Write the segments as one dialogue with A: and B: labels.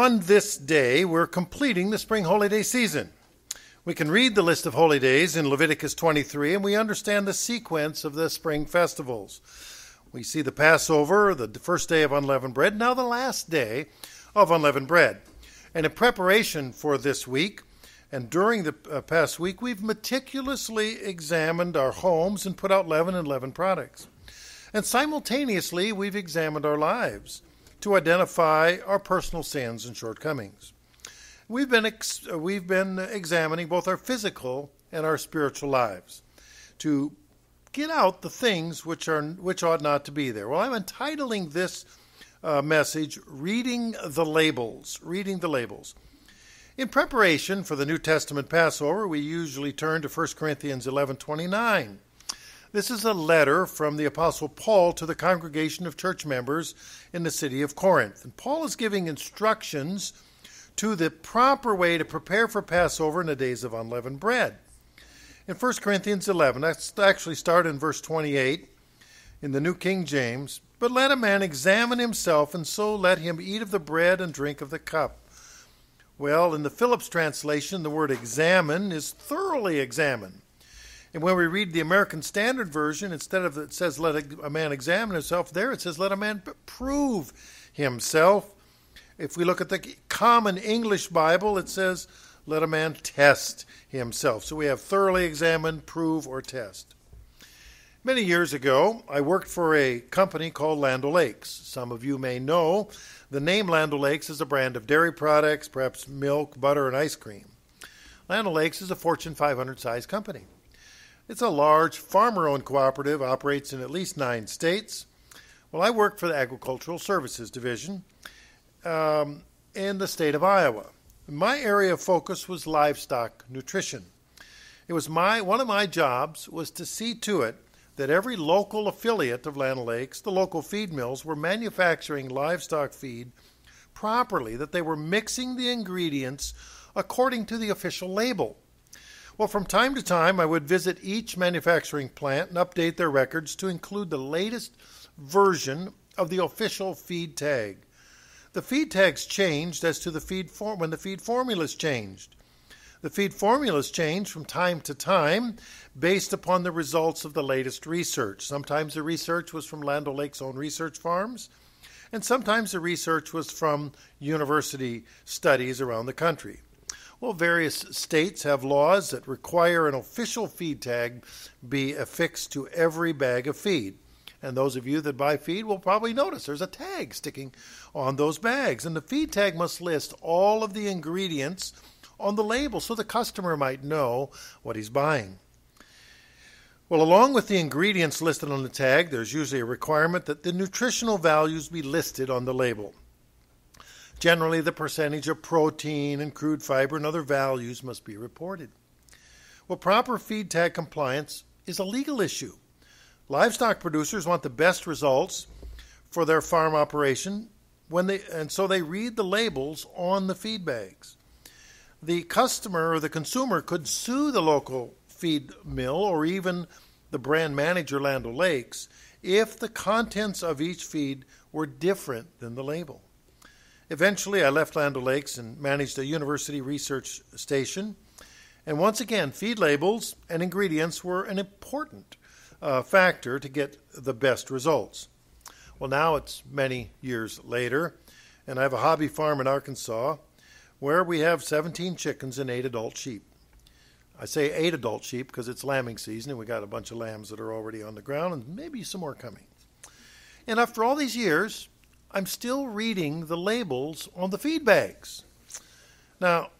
A: On this day, we're completing the spring holiday season. We can read the list of holy days in Leviticus 23, and we understand the sequence of the spring festivals. We see the Passover, the first day of unleavened bread, now the last day of unleavened bread. And in preparation for this week, and during the past week, we've meticulously examined our homes and put out leaven and leaven products. And simultaneously, we've examined our lives to identify our personal sins and shortcomings. We've been examining both our physical and our spiritual lives to get out the things which ought not to be there. Well, I'm entitling this message, Reading the Labels. Reading the Labels. In preparation for the New Testament Passover, we usually turn to 1 Corinthians 11:29. This is a letter from the Apostle Paul to the congregation of church members in the city of Corinth. And Paul is giving instructions to the proper way to prepare for Passover in the days of unleavened bread. In 1 Corinthians 11, let's actually start in verse 28 in the New King James. But let a man examine himself, and so let him eat of the bread and drink of the cup. Well, in the Phillips translation, the word examine is thoroughly examine. And when we read the American Standard Version, instead of it says let a man examine himself, there it says let a man prove himself. If we look at the Common English Bible, it says let a man test himself. So we have thoroughly examine, prove, or test. Many years ago, I worked for a company called Land O'Lakes. Some of you may know the name Land O'Lakes is a brand of dairy products, perhaps milk, butter, and ice cream. Land O'Lakes is a Fortune 500 size company. It's a large farmer-owned cooperative, operates in at least 9 states. Well, I worked for the Agricultural Services Division in the state of Iowa. My area of focus was livestock nutrition. It was one of my jobs was to see to it that every local affiliate of Land O'Lakes, the local feed mills, were manufacturing livestock feed properly, that they were mixing the ingredients according to the official label. Well, from time to time, I would visit each manufacturing plant and update their records to include the latest version of the official feed tag. The feed tags changed as to when the feed formulas changed. The feed formulas changed from time to time based upon the results of the latest research. Sometimes the research was from Land O'Lakes' own research farms, and sometimes the research was from university studies around the country. Well, various states have laws that require an official feed tag be affixed to every bag of feed. And those of you that buy feed will probably notice there's a tag sticking on those bags. And the feed tag must list all of the ingredients on the label so the customer might know what he's buying. Well, along with the ingredients listed on the tag, there's usually a requirement that the nutritional values be listed on the label. Generally, the percentage of protein and crude fiber and other values must be reported. Well, proper feed tag compliance is a legal issue. Livestock producers want the best results for their farm operation, and so they read the labels on the feed bags. The customer or the consumer could sue the local feed mill or even the brand manager, Land O'Lakes, if the contents of each feed were different than the label. Eventually, I left Land O'Lakes and managed a university research station. And once again, feed labels and ingredients were an important factor to get the best results. Well, now it's many years later, and I have a hobby farm in Arkansas where we have 17 chickens and 8 adult sheep. I say 8 adult sheep because it's lambing season, and we got a bunch of lambs that are already on the ground, and maybe some more coming. And after all these years, I'm still reading the labels on the feed bags. Now,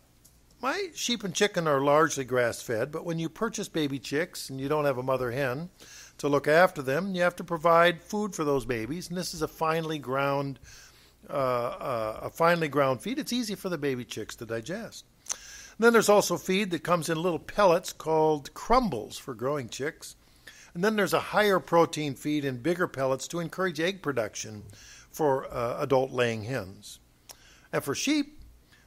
A: my sheep and chicken are largely grass-fed, but when you purchase baby chicks and you don't have a mother hen to look after them, you have to provide food for those babies, and this is a finely ground feed. It's easy for the baby chicks to digest. And then there's also feed that comes in little pellets called crumbles for growing chicks. And then there's a higher protein feed in bigger pellets to encourage egg production for adult laying hens. And for sheep,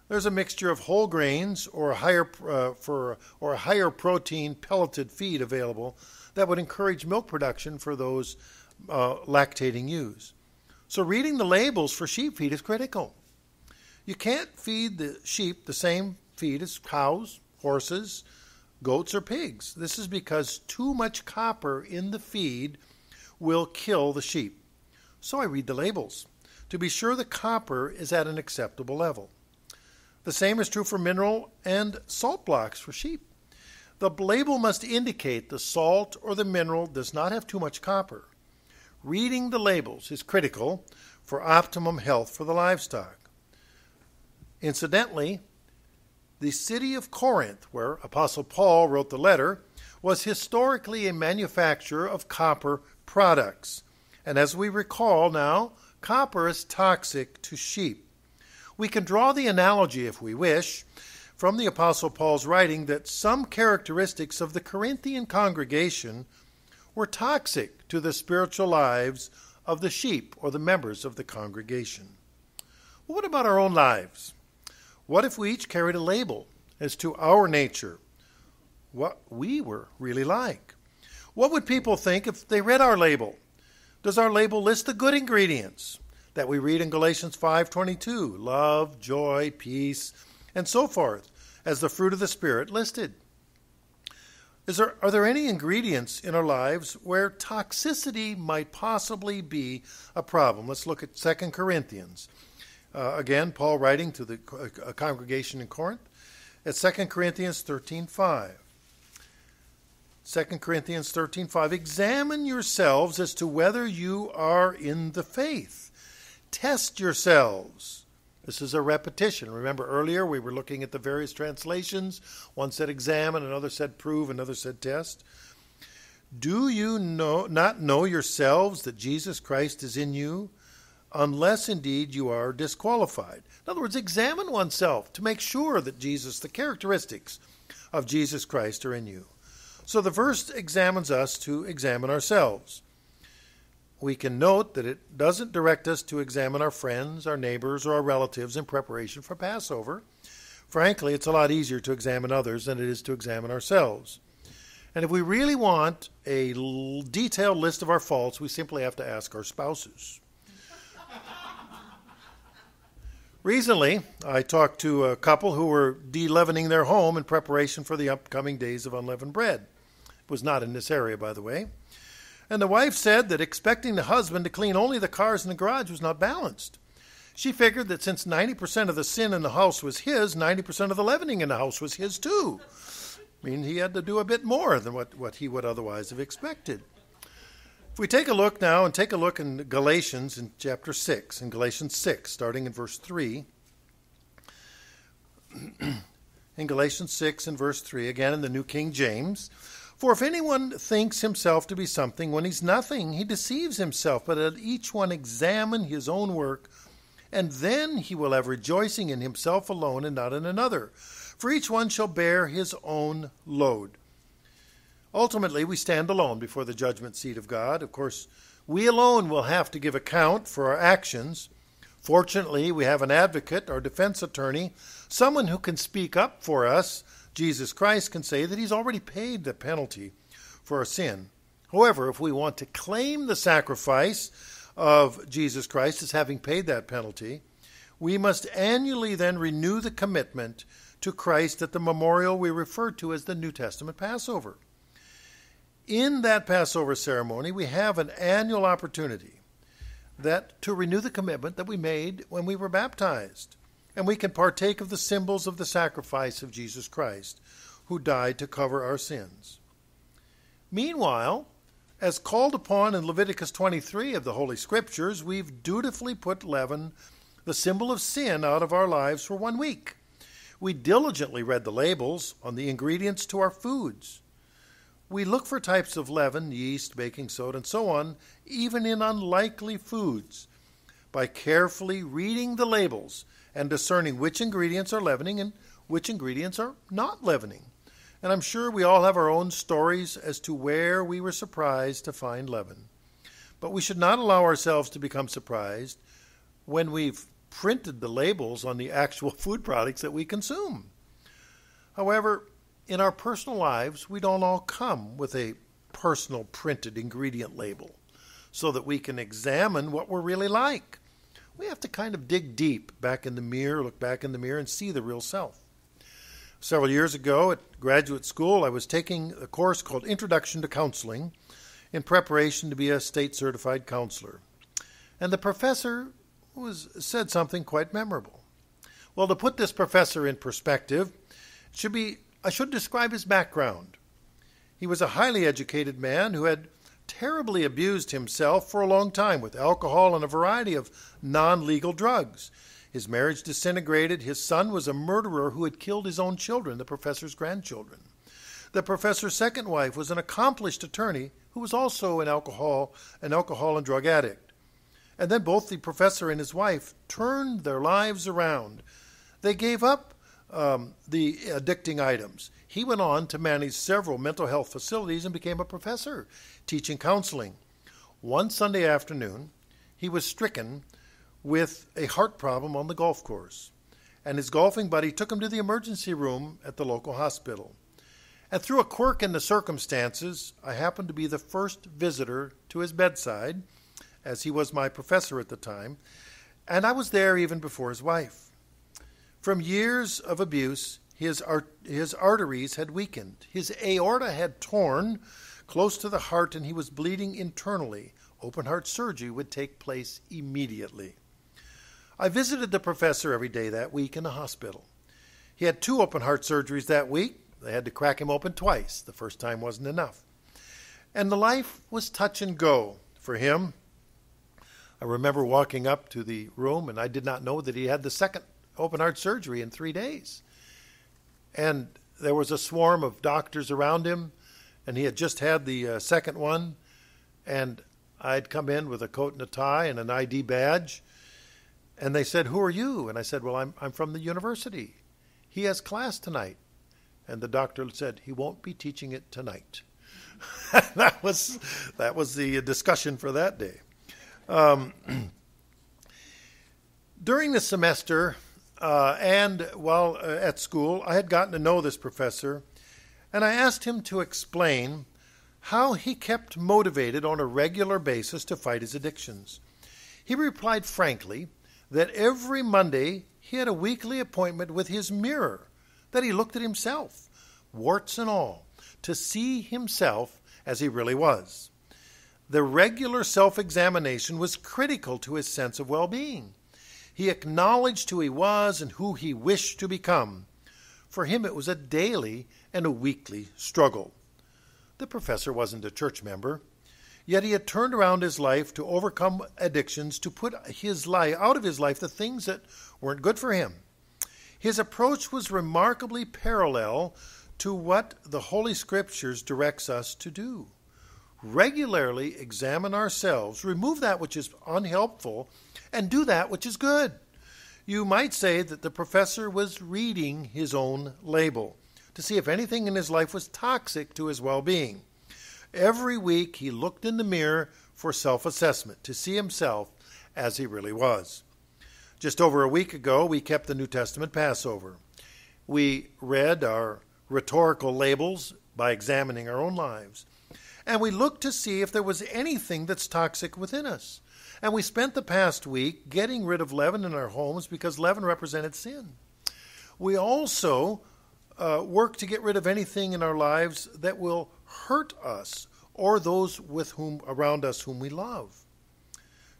A: there's a mixture of whole grains or a higher protein pelleted feed available that would encourage milk production for those lactating ewes. So reading the labels for sheep feed is critical. You can't feed the sheep the same feed as cows, horses, goats, or pigs. This is because too much copper in the feed will kill the sheep. So I read the labels to be sure the copper is at an acceptable level. The same is true for mineral and salt blocks for sheep. The label must indicate the salt or the mineral does not have too much copper. Reading the labels is critical for optimum health for the livestock. Incidentally, the city of Corinth, where Apostle Paul wrote the letter, was historically a manufacturer of copper products. And as we recall now, copper is toxic to sheep. We can draw the analogy, if we wish, from the Apostle Paul's writing that some characteristics of the Corinthian congregation were toxic to the spiritual lives of the sheep or the members of the congregation. Well, what about our own lives? What if we each carried a label as to our nature, what we were really like? What would people think if they read our label? Does our label list the good ingredients that we read in Galatians 5:22, love, joy, peace, and so forth, as the fruit of the Spirit listed? Are there any ingredients in our lives where toxicity might possibly be a problem? Let's look at 2 Corinthians. Again, Paul writing to the congregation in Corinth at 2 Corinthians 13:5. 2 Corinthians 13:5, examine yourselves as to whether you are in the faith. Test yourselves. This is a repetition. Remember earlier we were looking at the various translations. One said examine, another said prove, another said test. Do you not know yourselves that Jesus Christ is in you, unless indeed you are disqualified? In other words, examine oneself to make sure that the characteristics of Jesus Christ are in you. So the verse examines us to examine ourselves. We can note that it doesn't direct us to examine our friends, our neighbors, or our relatives in preparation for Passover. Frankly, it's a lot easier to examine others than it is to examine ourselves. And if we really want a detailed list of our faults, we simply have to ask our spouses. Recently, I talked to a couple who were de-leavening their home in preparation for the upcoming days of unleavened bread. It was not in this area, by the way. And the wife said that expecting the husband to clean only the cars in the garage was not balanced. She figured that since 90% of the sin in the house was his, 90% of the leavening in the house was his too. I mean, he had to do a bit more than what he would otherwise have expected. If we take a look now in Galatians in chapter 6, in Galatians 6, starting in verse 3. In Galatians 6 and verse 3, again in the New King James, for if anyone thinks himself to be something when he's nothing, he deceives himself, but let each one examine his own work, and then he will have rejoicing in himself alone and not in another. For each one shall bear his own load. Ultimately, we stand alone before the judgment seat of God. Of course, we alone will have to give account for our actions. Fortunately, we have an advocate, our defense attorney, someone who can speak up for us. Jesus Christ can say that he's already paid the penalty for our sin. However, if we want to claim the sacrifice of Jesus Christ as having paid that penalty, we must annually then renew the commitment to Christ at the memorial we refer to as the New Testament Passover. In that Passover ceremony, we have an annual opportunity to renew the commitment that we made when we were baptized. And we can partake of the symbols of the sacrifice of Jesus Christ, who died to cover our sins. Meanwhile, as called upon in Leviticus 23 of the Holy Scriptures, we've dutifully put leaven, the symbol of sin, out of our lives for 1 week. We diligently read the labels on the ingredients to our foods. We look for types of leaven, yeast, baking soda, and so on, even in unlikely foods, by carefully reading the labels and discerning which ingredients are leavening and which ingredients are not leavening. And I'm sure we all have our own stories as to where we were surprised to find leaven. But we should not allow ourselves to become surprised when we've printed the labels on the actual food products that we consume. However, in our personal lives, we don't all come with a personal printed ingredient label so that we can examine what we're really like. we have to kind of dig deep back in the mirror, look back in the mirror, and see the real self. Several years ago at graduate school, I was taking a course called Introduction to Counseling in preparation to be a state-certified counselor. And the professor said something quite memorable. Well, to put this professor in perspective, I should describe his background. He was a highly educated man who had terribly abused himself for a long time with alcohol and a variety of non-legal drugs. His marriage disintegrated. His son was a murderer who had killed his own children, the professor's grandchildren. The professor's second wife was an accomplished attorney who was also an alcohol and drug addict. And then both the professor and his wife turned their lives around. They gave up the addicting items. He went on to manage several mental health facilities and became a professor, teaching counseling. One Sunday afternoon, he was stricken with a heart problem on the golf course, and his golfing buddy took him to the emergency room at the local hospital. And through a quirk in the circumstances, I happened to be the first visitor to his bedside, as he was my professor at the time, and I was there even before his wife. From years of abuse, his arteries had weakened. His aorta had torn close to the heart, and he was bleeding internally. Open heart surgery would take place immediately. I visited the professor every day that week in the hospital. He had 2 open heart surgeries that week. They had to crack him open twice. The first time wasn't enough. And the life was touch and go for him. I remember walking up to the room, and I did not know that he had the second open heart surgery in 3 days. And there was a swarm of doctors around him, and he had just had the second one. And I'd come in with a coat and a tie and an ID badge. And they said, "Who are you?" And I said, "Well, I'm from the university. He has class tonight." And the doctor said, "He won't be teaching it tonight." That was the discussion for that day. During the semester and while at school, I had gotten to know this professor, and I asked him to explain how he kept motivated on a regular basis to fight his addictions. He replied frankly that every Monday he had a weekly appointment with his mirror, that he looked at himself, warts and all, to see himself as he really was. The regular self-examination was critical to his sense of well-being. He acknowledged who he was and who he wished to become. For him, it was a daily and a weekly struggle. The professor wasn't a church member, yet he had turned around his life to overcome addictions, to put out of his life the things that weren't good for him. His approach was remarkably parallel to what the Holy Scriptures directs us to do. Regularly examine ourselves, remove that which is unhelpful, and do that which is good. You might say that the professor was reading his own label to see if anything in his life was toxic to his well-being. Every week he looked in the mirror for self-assessment to see himself as he really was. Just over a week ago, we kept the New Testament Passover. We read our rhetorical labels by examining our own lives. And we looked to see if there was anything that's toxic within us. And we spent the past week getting rid of leaven in our homes because leaven represented sin. We also work to get rid of anything in our lives that will hurt us or those around us whom we love.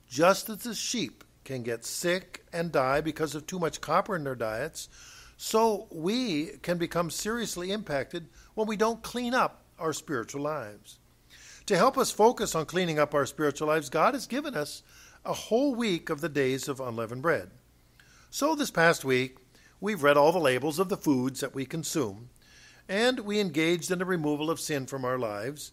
A: Just as the sheep can get sick and die because of too much copper in their diets, so we can become seriously impacted when we don't clean up our spiritual lives. To help us focus on cleaning up our spiritual lives, God has given us a whole week of the days of unleavened bread. So this past week, we've read all the labels of the foods that we consume, and we engaged in the removal of sin from our lives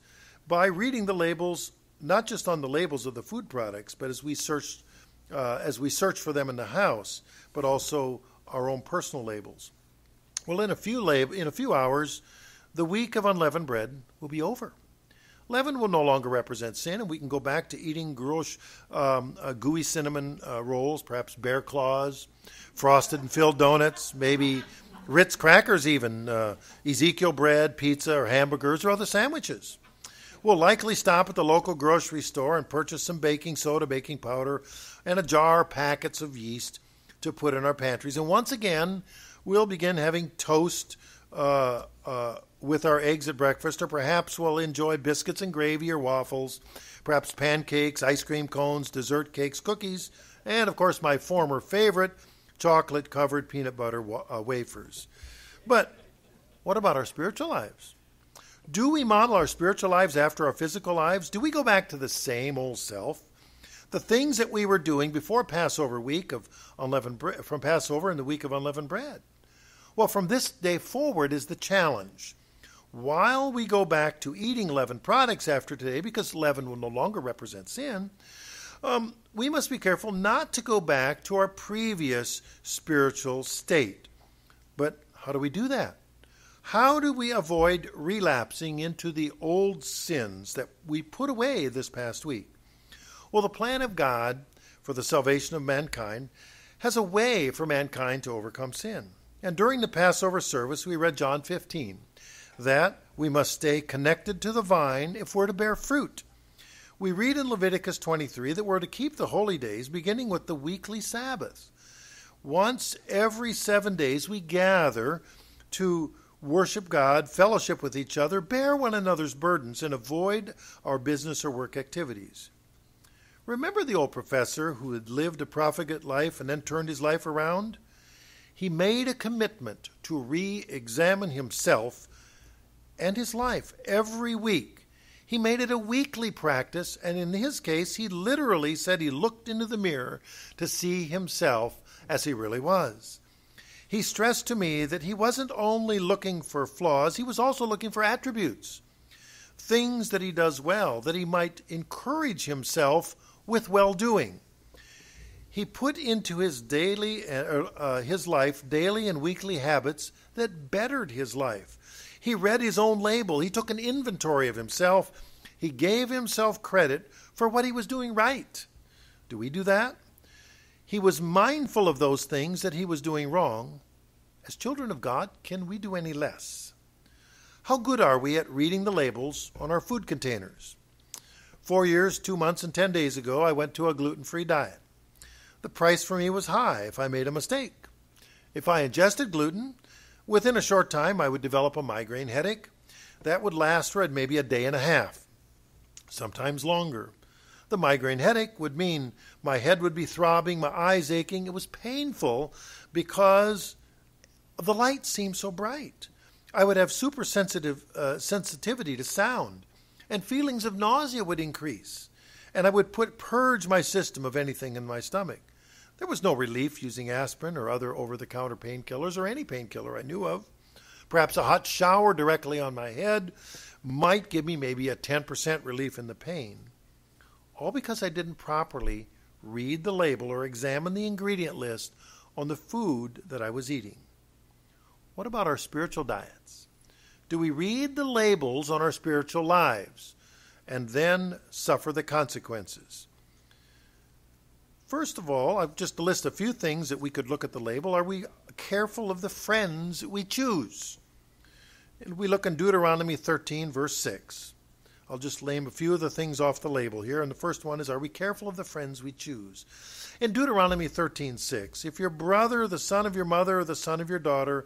A: by reading the labels, not just on the labels of the food products, but as we search for them in the house, but also our own personal labels. Well, in a few hours, the week of unleavened bread will be over. Leaven will no longer represent sin, and we can go back to eating gooey cinnamon rolls, perhaps bear claws, frosted and filled donuts, maybe Ritz crackers even, Ezekiel bread, pizza, or hamburgers, or other sandwiches. We'll likely stop at the local grocery store and purchase some baking soda, baking powder, and a jar or packets of yeast to put in our pantries. And once again, we'll begin having toast with our eggs at breakfast, or perhaps we'll enjoy biscuits and gravy or waffles, perhaps pancakes, ice cream cones, dessert cakes, cookies, and of course my former favorite, chocolate-covered peanut butter wafers. But what about our spiritual lives? Do we model our spiritual lives after our physical lives? Do we go back to the same old self? The things that we were doing before Passover week of unleavened bread, from Passover and the week of unleavened bread? Well, from this day forward is the challenge. While we go back to eating leavened products after today, because leaven will no longer represent sin, we must be careful not to go back to our previous spiritual state. But how do we do that? How do we avoid relapsing into the old sins that we put away this past week? Well, the plan of God for the salvation of mankind has a way for mankind to overcome sin. And during the Passover service, we read John 15, that we must stay connected to the vine if we're to bear fruit. We read in Leviticus 23 that we're to keep the holy days, beginning with the weekly Sabbath. Once every 7 days, we gather to worship God, fellowship with each other, bear one another's burdens, and avoid our business or work activities. Remember the old professor who had lived a profligate life and then turned his life around? He made a commitment to re-examine himself and his life every week. He made it a weekly practice, and in his case, he literally said he looked into the mirror to see himself as he really was. He stressed to me that he wasn't only looking for flaws, he was also looking for attributes, things that he does well, that he might encourage himself with well-doing. He put into his life daily and weekly habits that bettered his life. He read his own label. He took an inventory of himself. He gave himself credit for what he was doing right. Do we do that? He was mindful of those things that he was doing wrong. As children of God, can we do any less? How good are we at reading the labels on our food containers? 4 years, 2 months, and 10 days ago, I went to a gluten-free diet. The price for me was high if I made a mistake. If I ingested gluten, within a short time I would develop a migraine headache. That would last for maybe a day and a half, sometimes longer. The migraine headache would mean my head would be throbbing, my eyes aching. It was painful because the light seemed so bright. I would have super sensitivity to sound, and feelings of nausea would increase. And I would purge my system of anything in my stomach. There was no relief using aspirin or other over-the-counter painkillers or any painkiller I knew of. Perhaps a hot shower directly on my head might give me maybe a 10% relief in the pain. All because I didn't properly read the label or examine the ingredient list on the food that I was eating. What about our spiritual diets? Do we read the labels on our spiritual lives and then suffer the consequences? First of all, I've just to list a few things that we could look at the label. Are we careful of the friends we choose? And we look in Deuteronomy 13, verse 6. I'll just name a few of the things off the label here. And the first one is, are we careful of the friends we choose? In Deuteronomy 13:6, if your brother, the son of your mother, or the son of your daughter,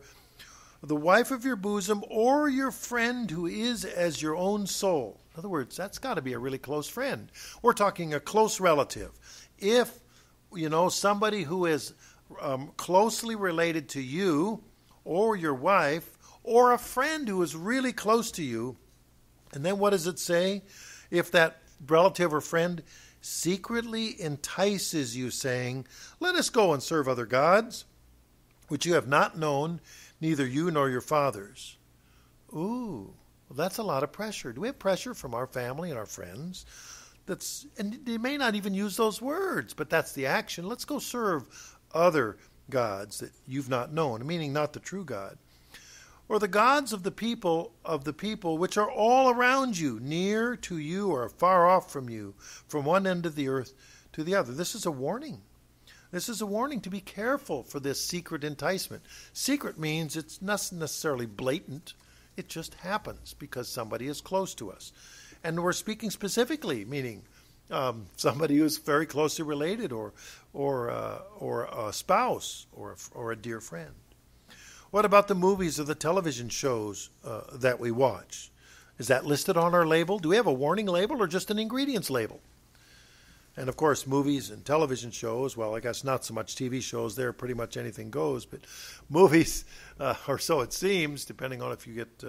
A: the wife of your bosom, or your friend who is as your own soul. In other words, that's got to be a really close friend. We're talking a close relative. If, somebody who is closely related to you, or your wife, or a friend who is really close to you, and then what does it say? If that relative or friend secretly entices you, saying, let us go and serve other gods, which you have not known, neither you nor your fathers. Ooh, well, that's a lot of pressure. Do we have pressure from our family and our friends? And they may not even use those words, but that's the action. Let's go serve other gods that you've not known, meaning not the true God. Or the gods of the people which are all around you, near to you or far off from you, from one end of the earth to the other. This is a warning. This is a warning to be careful for this secret enticement. Secret means it's not necessarily blatant. It just happens because somebody is close to us. And we're speaking specifically, meaning somebody who's very closely related, or a spouse, or a dear friend. What about the movies or the television shows that we watch? Is that listed on our label? Do we have a warning label or just an ingredients label? And of course, movies and television shows, well, I guess not so much TV shows there, pretty much anything goes, but movies, or so it seems, depending on if you get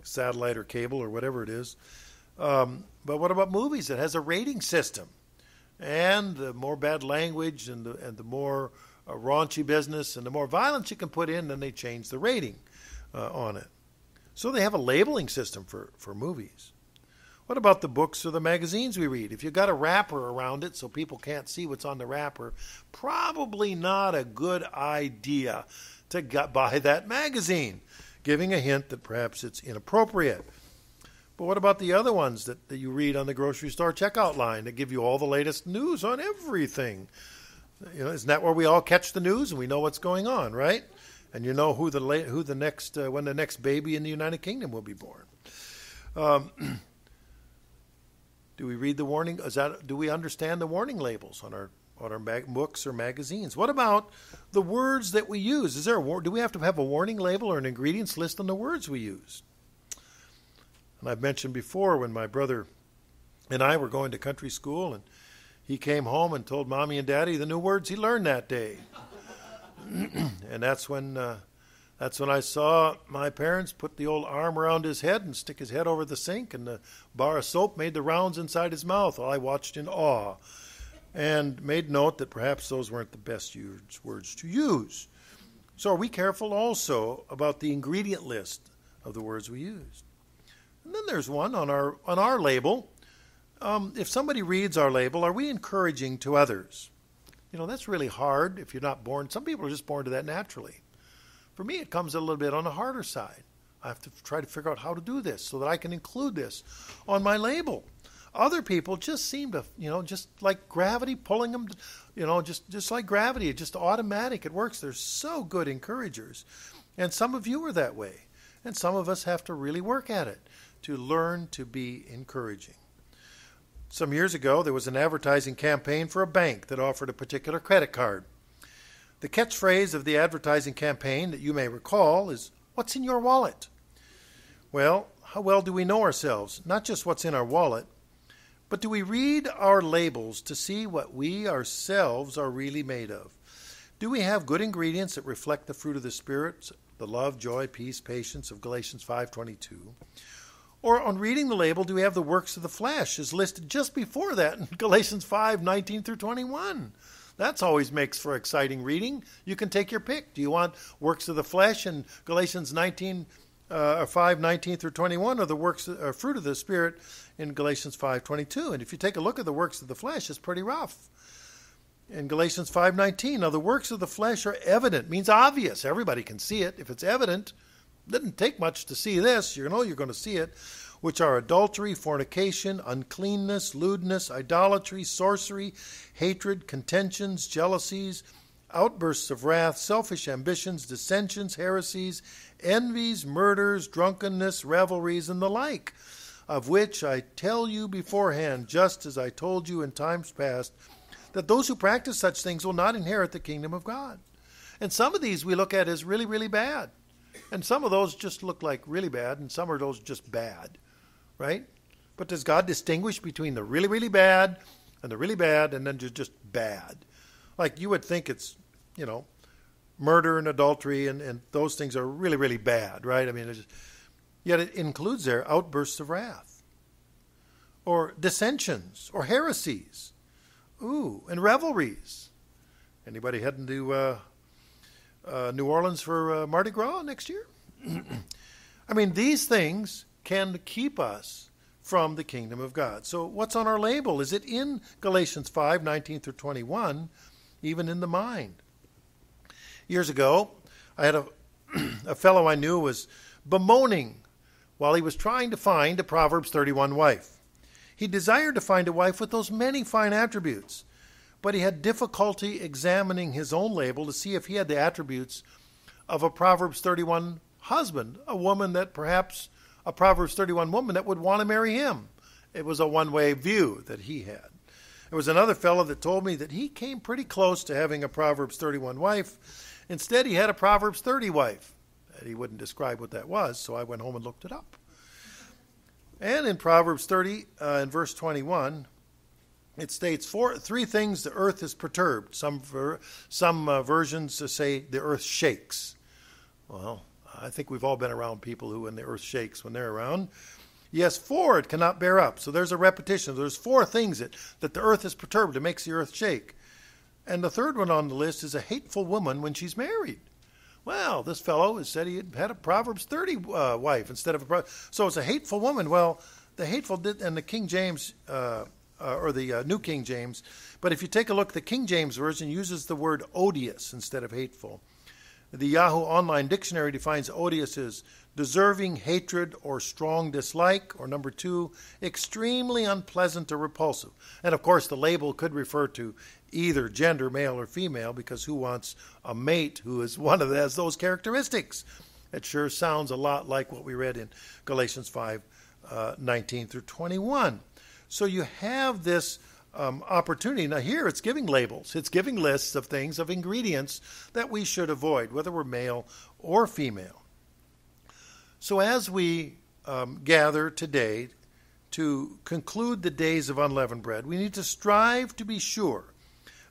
A: satellite or cable or whatever it is. But what about movies? It has a rating system. And the more bad language and the more raunchy business and the more violence you can put in, then they change the rating on it. So they have a labeling system for movies. What about the books or the magazines we read? If you got a wrapper around it so people can't see what's on the wrapper, probably not a good idea to buy that magazine, giving a hint that perhaps it's inappropriate. But what about the other ones that you read on the grocery store checkout line that give you all the latest news on everything? Isn't that where we all catch the news and we know what's going on, right? And you know when the next baby in the United Kingdom will be born. Do we read the warning? Do we understand the warning labels on our books or magazines? What about the words that we use? Do we have to have a warning label or an ingredients list on the words we use? And I've mentioned before when my brother and I were going to country school, and he came home and told Mommy and Daddy the new words he learned that day. And that's when I saw my parents put the old arm around his head and stick his head over the sink, and the bar of soap made the rounds inside his mouth. Well, I watched in awe and made note that perhaps those weren't the best words to use. So are we careful also about the ingredient list of the words we use? And then there's one on our label. If somebody reads our label, are we encouraging to others? That's really hard if you're not born. Some people are just born to that naturally. For me, it comes a little bit on the harder side. I have to try to figure out how to do this so that I can include this on my label. Other people just seem to, just like gravity pulling them, just like gravity, it's just automatic. It works. They're so good encouragers. And some of you are that way. And some of us have to really work at it to learn to be encouraging. Some years ago, there was an advertising campaign for a bank that offered a particular credit card. The catchphrase of the advertising campaign that you may recall is, "What's in your wallet?" Well, how well do we know ourselves? Not just what's in our wallet, but do we read our labels to see what we ourselves are really made of? Do we have good ingredients that reflect the fruit of the Spirit, the love, joy, peace, patience of Galatians 5:22? Or on reading the label, do we have the works of the flesh as listed just before that in Galatians 5:19 through 21? That always makes for exciting reading. You can take your pick. Do you want works of the flesh in Galatians 5:19 through 21, or the works or fruit of the Spirit in Galatians 5:22? And if you take a look at the works of the flesh, it's pretty rough. In Galatians 5:19, now the works of the flesh are evident, means obvious. Everybody can see it. If it's evident, it doesn't take much to see this. You're going to see it, which are adultery, fornication, uncleanness, lewdness, idolatry, sorcery, hatred, contentions, jealousies, outbursts of wrath, selfish ambitions, dissensions, heresies, envies, murders, drunkenness, revelries, and the like, of which I tell you beforehand, just as I told you in times past, that those who practice such things will not inherit the kingdom of God. And some of these we look at as really, really bad. And some of those just look like really bad, and some of those just bad, right? But does God distinguish between the really, really bad and the really bad and then just bad? Like you would think it's, murder and adultery and those things are really, really bad, right? I mean, yet it includes there outbursts of wrath or dissensions or heresies, and revelries. Anybody heading to New Orleans for Mardi Gras next year? I mean, these things can keep us from the kingdom of God. So what's on our label? Is it in Galatians 5:19 through 21, even in the mind? Years ago, I had a fellow I knew was bemoaning while he was trying to find a Proverbs 31 wife. He desired to find a wife with those many fine attributes, but he had difficulty examining his own label to see if he had the attributes of a Proverbs 31 husband, a Proverbs 31 woman that would want to marry him It was a one-way view that he had. There was another fellow that told me that he came pretty close to having a Proverbs 31 wife. Instead, he had a Proverbs 30 wife. He wouldn't describe what that was, so I went home and looked it up. And in Proverbs 30, in verse 21, it states, three things the earth is perturbed. Some versions say the earth shakes. Well, I think we've all been around people who, when the earth shakes, when they're around. Yes, four, it cannot bear up. So there's a repetition. There's four things that the earth is perturbed. It makes the earth shake. And the third one on the list is a hateful woman when she's married. Well, this fellow said he had a Proverbs 30 wife instead of a so it's a hateful woman. Well, the hateful and the King James or the New King James, but if you take a look, the King James version uses the word odious instead of hateful. The Yahoo Online Dictionary defines odious as deserving hatred or strong dislike, or number two, extremely unpleasant or repulsive. And of course, the label could refer to either gender, male or female, because who wants a mate who is one of has those characteristics? It sure sounds a lot like what we read in Galatians 5, 19 through 21. So you have this opportunity. Now here it's giving labels. It's giving lists of things, of ingredients that we should avoid, whether we're male or female. So as we gather today to conclude the days of unleavened bread, we need to strive to be sure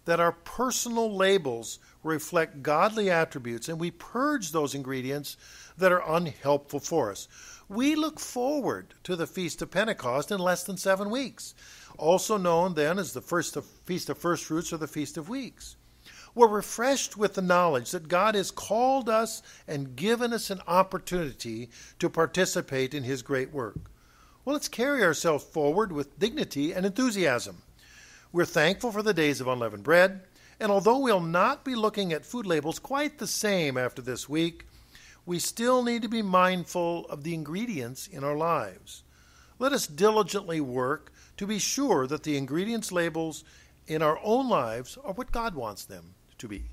A: that our personal labels reflect godly attributes and we purge those ingredients that are unhelpful for us. We look forward to the Feast of Pentecost in less than 7 weeks, also known then as the Feast of First Fruits or the Feast of Weeks. We're refreshed with the knowledge that God has called us and given us an opportunity to participate in his great work. Well, let's carry ourselves forward with dignity and enthusiasm. We're thankful for the days of unleavened bread, and although we'll not be looking at food labels quite the same after this week, we still need to be mindful of the ingredients in our lives. Let us diligently work to be sure that the ingredients labels in our own lives are what God wants them to be.